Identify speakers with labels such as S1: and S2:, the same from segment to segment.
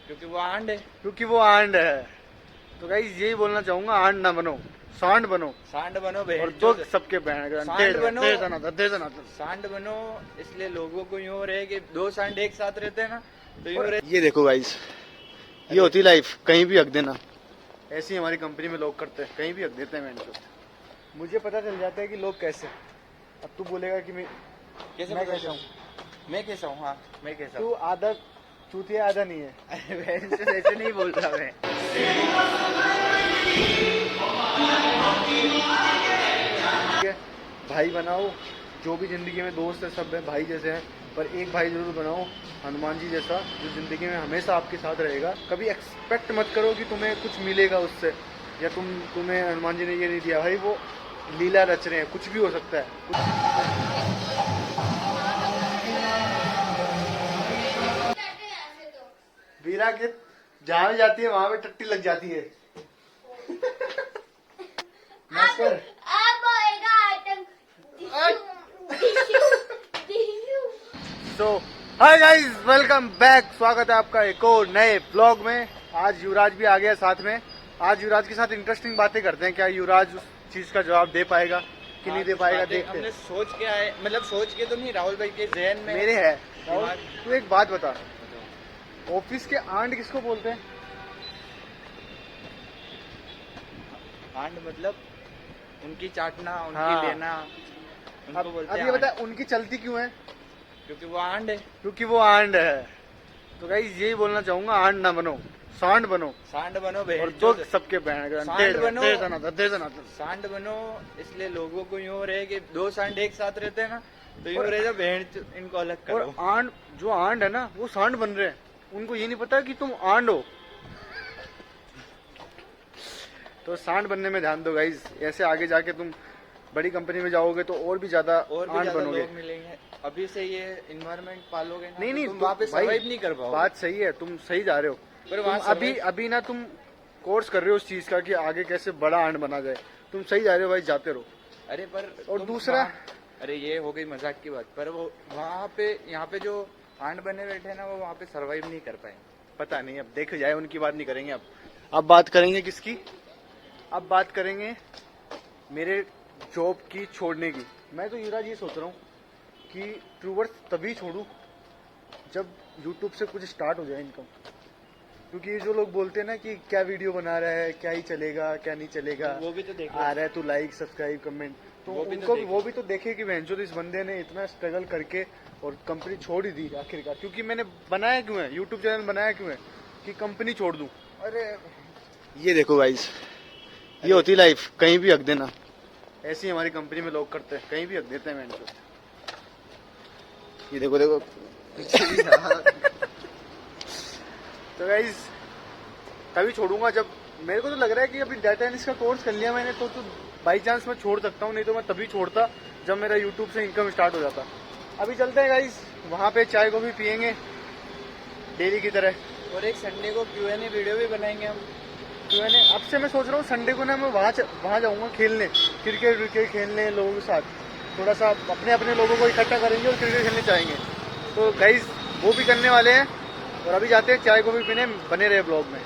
S1: क्योंकि वो आंड है।
S2: क्योंकि वो आंड है। तो गाइस यही बोलना चाहूंगा, आंड ना बनो, सांड बनो।
S1: सांड बनो
S2: और दो सबके बहन
S1: सांड बनो।
S2: सांड
S1: सांड बनो, इसलिए लोगों को यूं रहे कि दो सांड एक साथ रहते हैं ना, तो यूं रहे।
S2: ये देखो गाइस, ये होती लाइफ, कहीं भी हक देना। ऐसे ही हमारी कंपनी में लोग करते हैं, कहीं भी हक देते हैं। मैंने मुझे पता चल जाता है कि लोग कैसे। अब तू बोलेगा कि मैं कैसा हूँ,
S1: मैं कैसा हूँ? हाँ, मैं कैसा
S2: तू
S1: हूँ?
S2: आधा चूतिया आधा नहीं है।
S1: ऐसे नहीं बोल रहा मैं।
S2: ठीक है, भाई बनाओ। जो भी जिंदगी में दोस्त है सब है भाई जैसे हैं, पर एक भाई जरूर बनाओ हनुमान जी जैसा, जो जिंदगी में हमेशा आपके साथ रहेगा। कभी एक्सपेक्ट मत करो कि तुम्हें कुछ मिलेगा उससे, या तुम्हें हनुमान जी ने ये नहीं दिया। भाई वो लीला रच रहे हैं, कुछ भी हो सकता है। वीरा के जहाँ भी जाती है वहां पे टट्टी लग जाती है। नमस्कार। सो हाय गाइस, वेलकम बैक। स्वागत है आपका एक और नए ब्लॉग में। आज युवराज भी आ गया साथ में। आज युवराज के साथ इंटरेस्टिंग बातें करते हैं। क्या युवराज उस चीज का जवाब दे पाएगा कि नहीं दे पाएगा, देखते
S1: हमने
S2: हैं।
S1: सोच के आए, मतलब सोच के तो नहीं, राहुल भाई के जहन में
S2: मेरे है।
S1: दिमाग।
S2: तू एक बात बता, ऑफिस के आंट किसको बोलते हैं?
S1: आंड मतलब उनकी चाटना, उनकी
S2: हाँ।
S1: लेना, उनको बोलते
S2: अब
S1: हैं
S2: ये बता,
S1: आंड।
S2: उनकी चलती क्यों है?
S1: क्योंकि वो आंड है।
S2: क्योंकि वो आंड है। तो गाइस यही बोलना चाहूंगा, आंड ना बनो, सांड बनो।
S1: सांड बनो
S2: और दो सबके बहन
S1: सांड बनो।
S2: सांड।
S1: सांड बनो, इसलिए लोगों को यूं रहे कि दो सांड एक साथ रहते हैं ना, तो यूं रहे जब इनको अलग
S2: और
S1: करो।
S2: आंड, जो आंड है ना वो सांड बन रहे हैं। उनको ये नहीं पता कि तुम आंड हो। तो सांड बनने में ध्यान दो गाइस। ऐसे आगे जाके तुम बड़ी कंपनी में जाओगे तो और भी ज्यादा
S1: और भी
S2: आंड
S1: ज्यादा
S2: बनोगे।
S1: लोग मिलेंगे। अभी से ये इन्वायरमेंट पालोगे ना,
S2: नहीं,
S1: तो तुम वहाँ पे
S2: भाई,
S1: सर्वाइव नहीं कर पाओगे।
S2: बात सही है, तुम सही जा रहे हो।
S1: पर
S2: तुम
S1: वहाँ
S2: अभी ना तुम कोर्स कर रहे हो उस चीज का कि आगे कैसे बड़ा आंड बना जाए। तुम सही जा रहे हो भाई, जाते रहो।
S1: अरे पर
S2: और
S1: तुम
S2: दूसरा,
S1: अरे ये हो गई मजाक की बात, पर वो वहाँ पे, यहाँ पे जो आंड बने बैठे हैं ना, वो वहाँ पे सर्वाइव नहीं कर पाएंगे।
S2: पता नहीं, अब देखो जाए, उनकी बात नहीं करेंगे। अब बात करेंगे किसकी? अब बात करेंगे मेरे जॉब की छोड़ने की। मैं तो युवराज ये सोच रहा हूँ कि ट्रूवर्स तभी छोड़ूं जब यूट्यूब से कुछ स्टार्ट हो जाए इनकम। क्योंकि ये जो लोग बोलते हैं ना कि क्या वीडियो बना रहा है, क्या ही चलेगा क्या नहीं चलेगा,
S1: वो भी तो देख
S2: आ रहा है तो लाइक सब्सक्राइब कमेंट, तो
S1: वो भी तो
S2: उनको
S1: देख
S2: वो भी तो देखे कि बहन जो इस बंदे ने इतना स्ट्रगल करके और कंपनी छोड़ ही दी आखिरकार। क्योंकि मैंने बनाया क्यों है, यूट्यूब चैनल बनाया क्यों है कि कंपनी छोड़ दूं।
S1: अरे
S2: ये देखो गाइस, ये होती लाइफ, कहीं भी हक देना। ऐसे ही हमारी कंपनी में लोग करते हैं, कहीं भी हक देते हैं। मैंने ये देखो देखो। तो गाइस तभी छोड़ूंगा जब, मेरे को तो लग रहा है कि अभी डाटा एनालिस्ट का कोर्स कर लिया मैंने, तो बाई चांस मैं छोड़ सकता हूँ। नहीं तो मैं तभी छोड़ता जब मेरा यूट्यूब से इनकम स्टार्ट हो जाता। अभी चलते हैं गाइस, वहाँ पे चाय को भी पियेंगे डेली की तरह।
S1: और एक संडे को Q&A वीडियो भी बनाएंगे हम।
S2: मैंने अब से मैं सोच रहा हूँ संडे को ना मैं वहाँ जाऊँगा खेलने, क्रिकेट खेलने लोगों के साथ। थोड़ा सा अपने लोगों को इकट्ठा करेंगे और क्रिकेट खेलने जाएंगे। तो गाइस वो भी करने वाले हैं। और अभी जाते हैं चाय को भी पीने, बने रहे ब्लॉग में।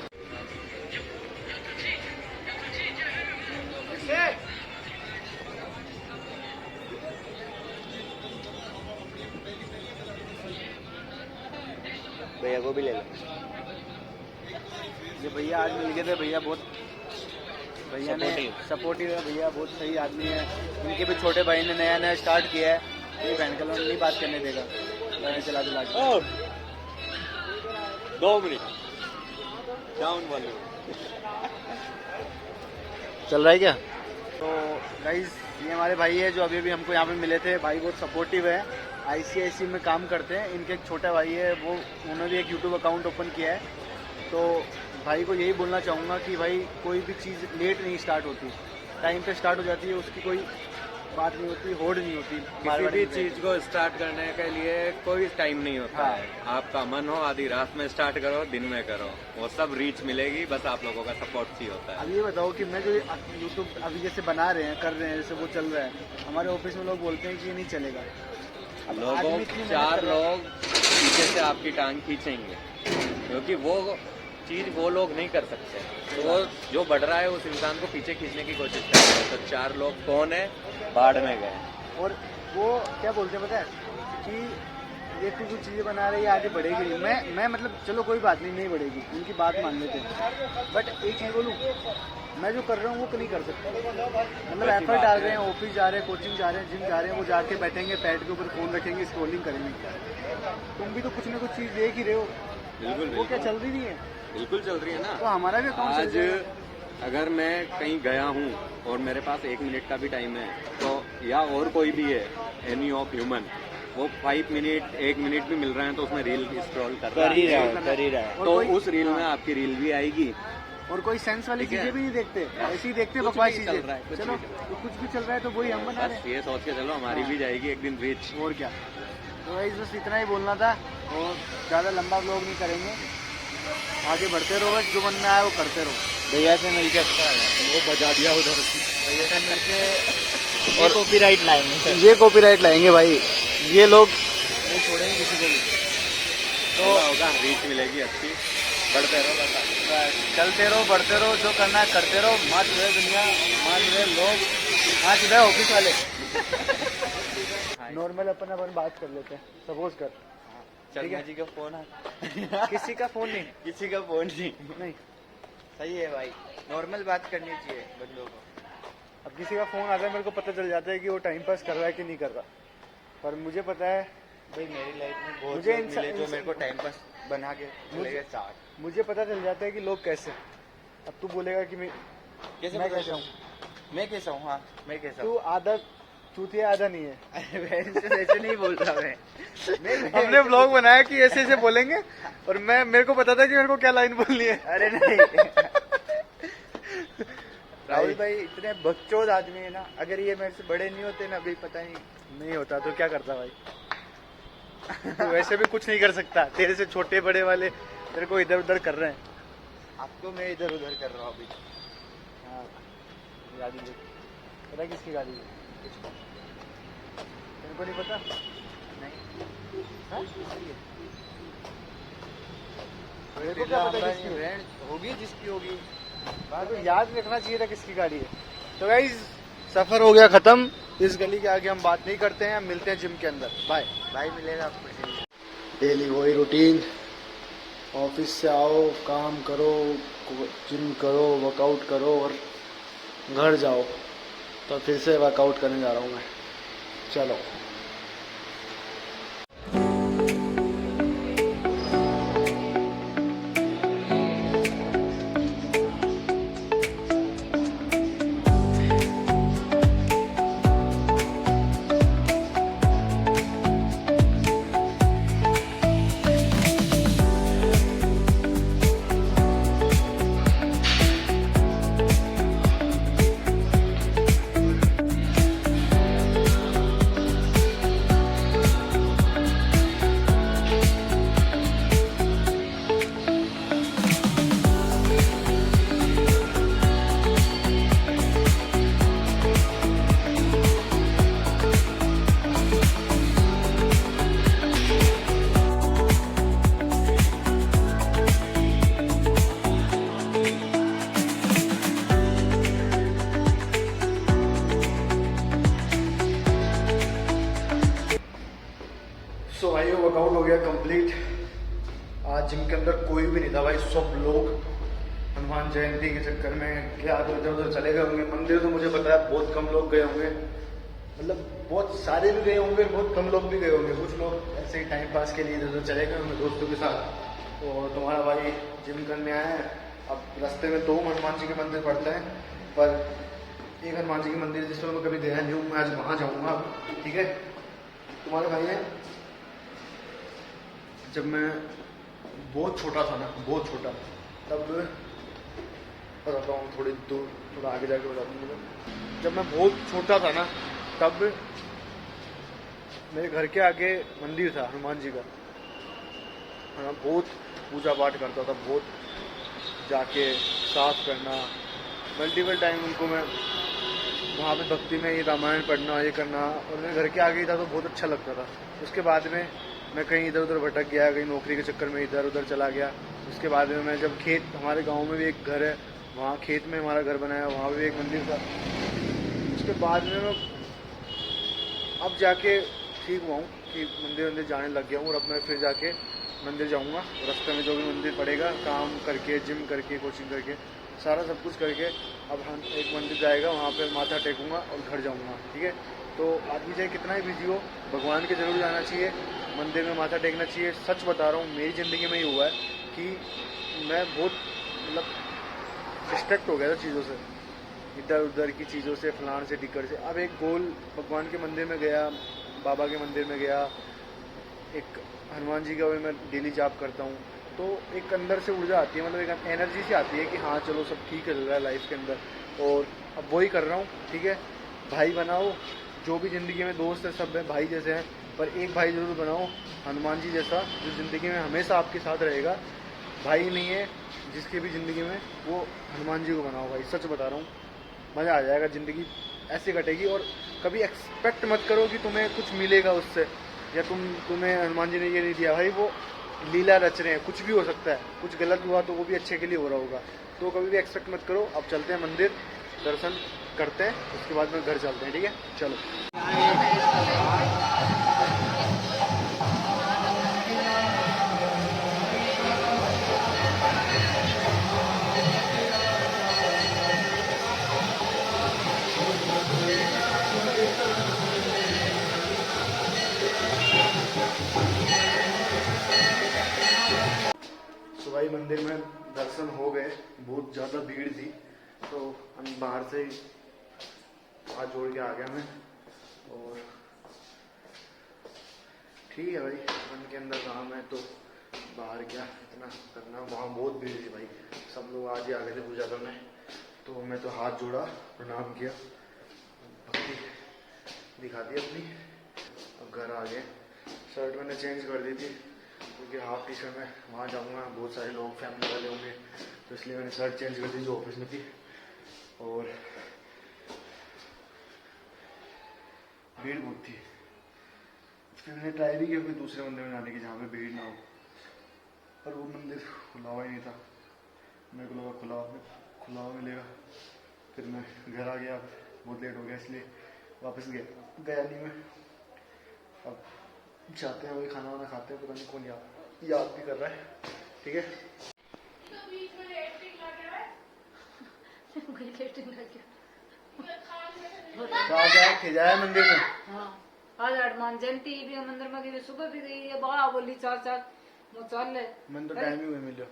S1: भैया को भी ले लो।
S2: ये भैया आज मिल गए थे। भैया ने सपोर्टिव है, भैया बहुत सही आदमी है। इनके भी छोटे भाई ने नया स्टार्ट किया है। ये बहन का लोग नहीं बात करने देगा, गाड़ी चला के।
S1: 2 मिनट डाउन वाले
S2: चल रहा है क्या? तो गाइस ये हमारे भाई है जो अभी हमको यहाँ पे मिले थे। भाई बहुत सपोर्टिव है, ICICI में काम करते हैं। इनके एक छोटा भाई है, वो उन्होंने भी एक यूट्यूब अकाउंट ओपन किया है। तो भाई को यही बोलना चाहूँगा कि भाई कोई भी चीज़ लेट नहीं स्टार्ट होती, टाइम पे स्टार्ट हो जाती है। उसकी कोई बात नहीं होती, होड़ नहीं होती।
S3: किसी भी चीज को स्टार्ट करने के लिए कोई टाइम नहीं होता
S2: हाँ।
S3: है। आपका मन हो आधी रात में स्टार्ट करो, दिन में करो, वो सब रीच मिलेगी। बस आप लोगों का सपोर्ट ही होता है।
S2: अब ये बताओ कि मैं जो यूट्यूब अभी जैसे बना रहे हैं, कर रहे हैं, जैसे वो चल रहा है, हमारे ऑफिस में लोग बोलते हैं कि ये नहीं चलेगा। अब
S3: लोगों
S2: आदमी इतनी मेहनत
S3: 4
S2: कर रहा है।
S3: लोग पीछे से आपकी टांग खींचेंगे, क्योंकि वो चीज वो लोग नहीं कर सकते, तो वो जो बढ़ रहा है उस इंसान को पीछे खींचने की कोशिश कर रहे हैं। तो 4 लोग कौन है, बाढ़ में गए।
S2: और वो क्या बोलते हैं पता है कि ये तू जो चीज़ें बना रही है आगे बढ़ेगी नहीं। मैं मतलब चलो कोई बात नहीं बढ़ेगी, उनकी बात मान लेते हैं, बट एक चीज़ बोलूँ, मैं जो कर रहा हूँ वो नहीं कर सकता। मतलब एफर्ट डाल रहे हैं, ऑफिस जा रहे हैं, कोचिंग जा रहे हैं, जिम जा रहे हैं, वो जाके बैठेंगे, पैड के ऊपर फ़ोन रखेंगे, स्क्रॉलिंग करेंगे। तुम भी तो कुछ ना कुछ चीज़ देख ही रहे हो।
S3: बिल्कुल
S2: वो क्या चल रही नहीं है?
S3: बिल्कुल चल रही है ना।
S2: तो हमारा भी अकाउंट चल
S3: आज
S2: जाएगा।
S3: अगर मैं कहीं गया हूँ और मेरे पास 1 मिनट का भी टाइम है, तो या और कोई भी है, एनी ऑफ ह्यूमन, वो 5 मिनट 1 मिनट भी मिल रहे हैं तो उसमें रील स्क्रॉल कर रहा है।
S2: और
S3: तो
S2: कोई-
S3: उस रील में आपकी रील भी आएगी।
S2: और कोई सेंस वाली
S3: ठीक है।
S2: चीजें भी नहीं देखते, ऐसे ही देखते
S3: कुछ
S2: बकवास
S3: भी चल
S2: चीजें।
S3: रहा है, कुछ
S2: चलो
S3: भी चल
S2: तो कुछ भी चल रहा है तो वही हम बना रहे
S3: बस ये सोच के चलो हमारी भी जाएगी एक दिन रीच।
S2: हैं। और क्या। तो भाई बस इतना ही बोलना था, और ज़्यादा लंबा व्लॉग नहीं करेंगे, आगे बढ़ते रहो, बस जो मन में आए वो करते रहो।
S1: भैया से मिलके
S2: वो बजा दिया उधर।
S1: भैया से मिलके
S2: और
S1: कॉपीराइट लाएंगे
S2: ये कॉपीराइट लाएंगे भाई, ये लोग नहीं छोड़ेंगे किसी को भी।
S3: तो होगा, रीच मिलेगी अच्छी। बढ़ते रहो, बस
S2: चलते रहो, बढ़ते रहो, जो करना है करते रहो। मत रहे दुनिया, मत रहे लोग, मत रहे ऑफिस वाले। नॉर्मल अपन बात कर लेते हैं, सपोज कर।
S1: शर्मा जी का फोन है।
S2: किसी का फोन नहीं,
S1: किसी का फोन नहीं।
S2: नहीं।
S1: सही है भाई, नॉर्मल बात करनी चाहिए बंदों को।
S2: अब किसी का फोन आता है, मेरे को पता चल जाता है कि वो टाइम पास कर रहा है कि नहीं कर रहा, पर मुझे पता है,
S1: भाई मेरी लाइफ में बहुत
S2: मुझे
S1: लोग मिले जो
S2: इंसान-
S1: मेरे को टाइम पास बना के चले गए साथ।
S2: मुझे पता चल जाता है कि लोग कैसे। अब तू बोलेगा कि मैं
S1: कैसे
S2: कैसा हूँ,
S1: मैं कैसा हूँ? हाँ, मैं कैसा
S2: तू
S1: हूँ?
S2: आधा चूतिया आधा नहीं है।
S1: अरे ऐसे नहीं बोल रहा मैं
S2: हमने ब्लॉग बनाया कि ऐसे ऐसे बोलेंगे, और मेरे को पता था कि मेरे को क्या लाइन बोलनी है।
S1: अरे नहीं राहुल भाई इतने बकचोद आदमी है ना, अगर ये मेरे से बड़े नहीं होते ना अभी पता
S2: नहीं होता तो क्या करता भाई। तू वैसे भी कुछ नहीं कर सकता, तेरे से छोटे बड़े वाले तेरे को इधर उधर कर रहे हैं।
S1: आपको मैं इधर उधर कर रहा हूँ अभी।
S2: हाँ, गाड़ी देख, पता है किसकी गाड़ी है? तेरे को नहीं पता?
S1: नहीं
S2: हाँ?
S1: कोई
S2: मेरे को
S1: बिरला
S2: क्या पता
S1: अंबानी
S2: किसकी है?
S1: ब्रांड होगी जिसकी होगी।
S2: बात को याद रखना चाहिए था किसकी गाड़ी है। तो गाइस सफर हो गया खत्म, इस गली के आगे हम बात नहीं करते हैं, मिलते हैं जिम के अंदर। बाय।
S1: भाई मिलेगा आपको।
S2: डेली वही रूटीन, ऑफिस से आओ, काम करो, जिम करो, वर्कआउट करो और घर जाओ। तो फिर से वर्कआउट करने जा रहा हूँ मैं। चलो। सो भाई वर्कआउट हो गया कंप्लीट। आज जिम के अंदर कोई भी नहीं था भाई, सब लोग हनुमान जयंती के चक्कर में क्या इधर उधर चले गए होंगे। मंदिर तो मुझे पता है बहुत कम लोग गए होंगे, मतलब बहुत सारे भी गए होंगे, बहुत कम लोग भी गए होंगे। कुछ लोग ऐसे ही टाइम पास के लिए इधर उधर चले गए होंगे दोस्तों के साथ। और तुम्हारा भाई जिम करने आया है। अब रास्ते में 2 हनुमान जी के मंदिर पड़ते हैं, पर एक हनुमान जी के मंदिर जिसमें मैं कभी गया नहीं हूँ, मैं आज वहाँ जाऊँगा। ठीक है, तुम्हारे भाई है। जब मैं बहुत छोटा था ना, बहुत छोटा, तब बताता हूँ, थोड़ी दूर थोड़ा आगे जाके बताता हूँ। जब मैं बहुत छोटा था ना, तब मेरे घर के आगे मंदिर था हनुमान जी का। हाँ, बहुत पूजा पाठ करता था, बहुत जाके साफ करना, मल्टीपल टाइम उनको मैं वहाँ पे भक्ति में ये रामायण पढ़ना, ये करना, और मेरे घर के आगे ही था तो बहुत अच्छा लगता था। उसके बाद में मैं कहीं इधर उधर भटक गया, कहीं नौकरी के चक्कर में इधर उधर चला गया। उसके बाद में मैं जब खेत, हमारे गांव में भी एक घर है, वहाँ खेत में हमारा घर बनाया, वहाँ भी एक मंदिर था। उसके बाद में मैं अब जाके ठीक हुआ हूँ कि मंदिर जाने लग गया हूँ, और अब मैं फिर जाके मंदिर जाऊँगा। रास्ते में जो भी मंदिर पड़ेगा, काम करके, जिम करके, कोचिंग करके, सारा सब कुछ करके अब हम एक मंदिर जाएगा, वहाँ पे माथा टेकूँगा और घर जाऊँगा। ठीक है, तो आदमी चाहे कितना ही बिजी हो, भगवान के जरूर जाना चाहिए, मंदिर में माथा टेकना चाहिए। सच बता रहा हूँ, मेरी ज़िंदगी में ही हुआ है कि मैं बहुत मतलब डिस्ट्रैक्ट हो गया था चीज़ों से, इधर उधर की चीज़ों से, फलान से, टिकर से। अब एक गोल भगवान के मंदिर में गया, बाबा के मंदिर में गया, एक हनुमान जी का भी मैं डेली जाप करता हूँ, तो एक अंदर से ऊर्जा आती है, मतलब एक एनर्जी सी आती है कि हाँ चलो सब ठीक चल रहा है लाइफ के अंदर। और अब वही कर रहा हूँ। ठीक है, भाई बनाओ, जो भी ज़िंदगी में दोस्त है सब है भाई जैसे हैं, पर एक भाई ज़रूर बनाओ हनुमान जी जैसा, जो ज़िंदगी में हमेशा आपके साथ रहेगा। भाई नहीं है जिसकी भी ज़िंदगी में, वो हनुमान जी को बनाओ भाई। सच बता रहा हूँ, मज़ा आ जाएगा, ज़िंदगी ऐसे कटेगी। और कभी एक्सपेक्ट मत करो कि तुम्हें कुछ मिलेगा उससे, या तुम्हें हनुमान जी ने ये नहीं दिया। भाई वो लीला रच रहे हैं, कुछ भी हो सकता है, कुछ गलत हुआ तो वो भी अच्छे के लिए हो रहा होगा, तो कभी भी एक्सपेक्ट मत करो। अब चलते हैं मंदिर, दर्शन करते हैं, उसके बाद में घर चलते हैं। ठीक है, चलो। भाई मंदिर में दर्शन हो गए, बहुत ज़्यादा भीड़ थी, तो हम बाहर से ही हाथ जोड़ के आ गया मैं। और ठीक है भाई, मन के अंदर काम है तो बाहर क्या इतना करना। वहाँ बहुत भीड़ थी भाई, सब लोग आज ही आ गए थे पूजा करने, तो मैं तो हाथ जोड़ा, प्रणाम किया, भक्ति दिखा दी अपनी। अब घर आ गए, शर्ट मैंने चेंज कर दी थी क्योंकि हाफ टी शर्ट में वहाँ जाऊँगा, बहुत सारे लोग फैमिली वाले होंगे, तो इसलिए मैंने शर्ट चेंज कर दी जो ऑफिस में थी। और भीड़ बहुत थी, फिर मैंने ट्राई भी किया कोई दूसरे मंदिर में जाने की जहाँ पे भीड़ ना हो, पर वो मंदिर खुला हुआ ही नहीं था। मेरे को लगा खुला हुआ मिलेगा, फिर मैं घर आ गया, बहुत लेट हो गया इसलिए वापस गया नहीं मैं। अब जाते हैं, वही खाना वाना खाते हैं, पता नहीं कौन याद भी कर रहा है। ठीक है, आज जाए मंदिर में।
S4: हाँ, आज हनुमान जयंती भी मंदिर में गई, सुबह भी गई है, बारह बोली चार वो चल ले।
S2: मैंने तो टाइम ही हुए मिलो,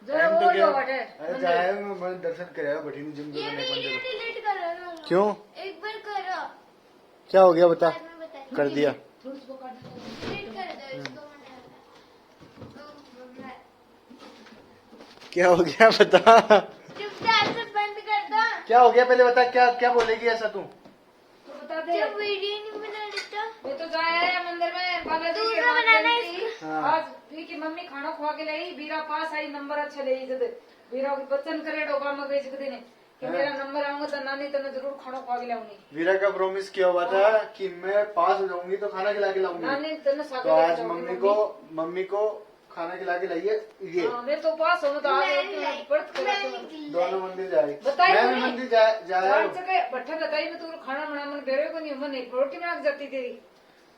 S4: जरा वो जो बटे
S2: अरे जाए मैं दर्शन कराया, बैठी नहीं जिम करने मंदिर। क्यों,
S5: एक बार करो,
S2: क्या हो गया बता?
S5: बाद में बताइए।
S2: कर दिया,
S5: डिलीट कर दो इसको, मैंने
S2: क्या हो गया बता?
S5: चुपचाप से बंद कर दो।
S2: क्या हो गया पहले बता, क्या बोलेगी ऐसा तू?
S4: तो बता दे,
S5: जब वीडियो नहीं बना देता
S4: ये तो जाया मंदिर में बालाजी के
S5: दूसरा बनाना है
S4: जयंती।
S2: हाँ।
S4: आज भी की मम्मी खाना खुआ के लाई, बीरा पास आई, नंबर अच्छा ले जद बीरा बच्चन करे डोगा में गई जगदी ने कि मेरा नंबर आऊंगा तो नानी तने जरूर खाना खुआ के लाऊंगी।
S2: वीरा का प्रॉमिस किया हुआ था कि मैं पास हो जाऊंगी तो खाना खिला के लाऊंगी।
S4: नानी तने
S2: तो
S4: सागर
S2: आज मम्मी को खाना खिला के लाइए ये।
S4: हाँ, मैं तो पास हूँ तो आज व्रत करा तो
S2: दोनों मंदिर जाए,
S4: बताई
S2: मैं
S4: तो
S2: भी
S4: नहीं।
S2: मंदिर जाया।
S4: बट्ठा बताई मैं तो खाना बना मन बेरे को नहीं मन रोटी में जाती तेरी।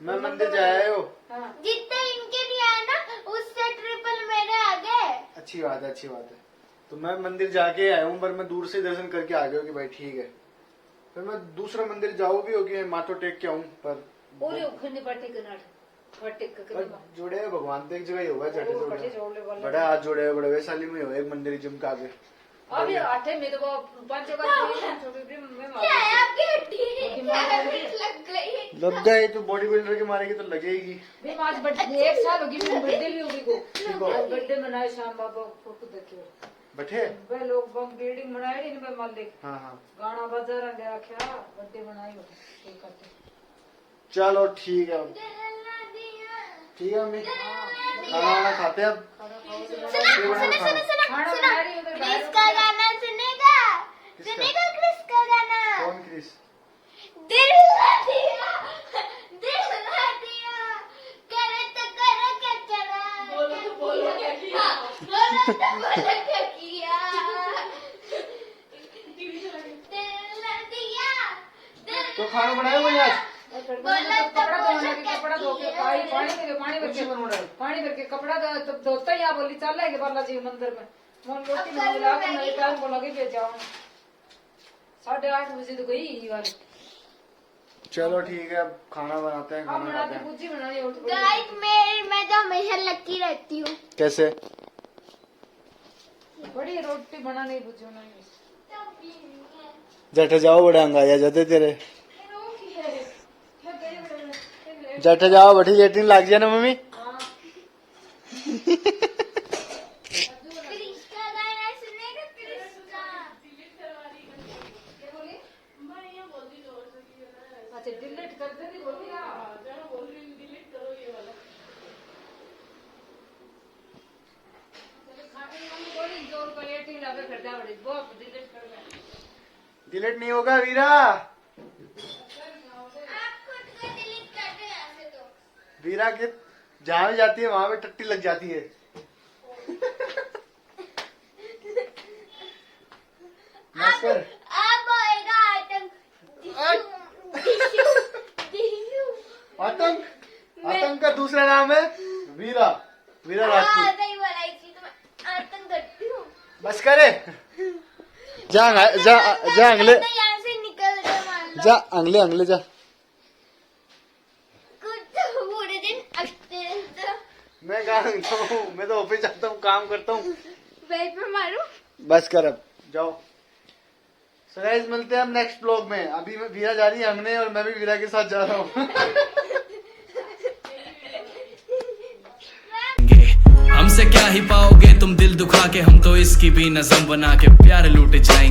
S2: मैं मंदिर जाया हो।
S4: हाँ,
S5: जितने इनके लिए आए ना उससे ट्रिपल मेरे आ गए।
S2: अच्छी बात है, अच्छी बात है। तो मैं मंदिर जाके आया हूँ, पर मैं दूर से दर्शन करके आ गया हूँ कि भाई ठीक है। फिर मैं दूसरा मंदिर जाऊँ भी होगी, माथो टेक के आऊँ, पर
S4: पूरी उखंडी पार्टी करना पार्टी
S2: पर जोड़े हुए भगवान तो एक जगह ही होगा, चटे
S4: जोड़े
S2: जोड़े
S4: वाला
S2: बड़ा हाथ जोड़े हुए, बड़े वैशाली में हो एक मंदिर जिम का आगे।
S4: अभी आठे में तो वो पांच जगह छोटी भी मैं
S5: क्या है आपकी हड्डी? क्या है? लग गई।
S2: लग गए तो बॉडी बिल्डर के मारेगी तो लगेगी।
S4: भी आज बर्थडे एक साल होगी, मेरी बर्थडे भी होगी को आज बर्थडे मनाए शाम बाबा फोटो देखे
S2: बैठे
S4: वे लोग बम बिल्डिंग बनाए नहीं बे मालिक।
S2: हाँ हाँ,
S4: गाना बजा रहा ले आख्या बर्थडे बनाई हो ठीक करते।
S2: चलो ठीक है, ठीक है मम्मी, खाना वाना खाते हैं अब।
S4: खाना बना रही हूँ
S5: क्रिस का गाना सुनेगा? सुनेगा क्रिस का गाना?
S2: कौन क्रिस?
S5: दिल ला दिया, दिल ला दिया, करे तो करे क्या किया दिल दिया
S2: तो खाना बनाया कोई आज?
S4: कपड़ा धोने के कपड़ा धो के पानी भर के कपड़ा धोता ही बोली चल है बालाजी मंदिर में मोन रोटी में मिला के नई टाइम को लगे भेज जाओ 8:30 बजे तो गई ये वाली
S2: चलो ठीक है, अब खाना बनाते हैं, खाना खाते हैं।
S4: भुजी बनानी
S5: गाइस मैं तो हमेशा लकी रहती हूँ।
S2: कैसे?
S4: बड़ी रोटी बनानी भुजी बनानी
S2: जट जाओ बड़े अंगाया जाते तेरे। जट जाओ बड़ी लेटिन लग जाए ना मम्मी।
S5: कृष्णा गाना सुनेगा कृष्णा।
S4: अच्छा डिलीट कर दे बोली
S2: डिलीट नहीं होगा वीरा।
S5: आप खुद को डिलीट कर दो ऐसे तो।
S2: वीरा के जहाँ भी जाती है वहां पे टट्टी लग जाती है। नमस्कार।
S5: अब आएगा
S2: आतंक। आतंक का दूसरा नाम है वीरा। वीरा राजपूत।
S5: सही बोला इसलिए तो मैं आतंक करती हूँ।
S2: बस करे। जा अगले
S5: यहाँ से निकल गए मान लो।
S2: जा अगले जा।
S5: कुछ तो पूरे दिन अटके रहते हो।
S2: मैं कहाँ हूँ, मैं तो ऑफिस जाता हूँ, काम करता हूँ।
S5: बेड पे मारूं?
S2: बस कर अब जाओ। सो गाइस मिलते हैं हम नेक्स्ट ब्लॉग में। अभी मैं वीरा जा रही है अंगने और मैं भी वीरा के साथ जा रहा हूँ।
S6: हमसे क्या ही पाओगे तुम दिल दुखा के, हम तो इसकी भी नज़म बना के प्यार लूट जाएंगे।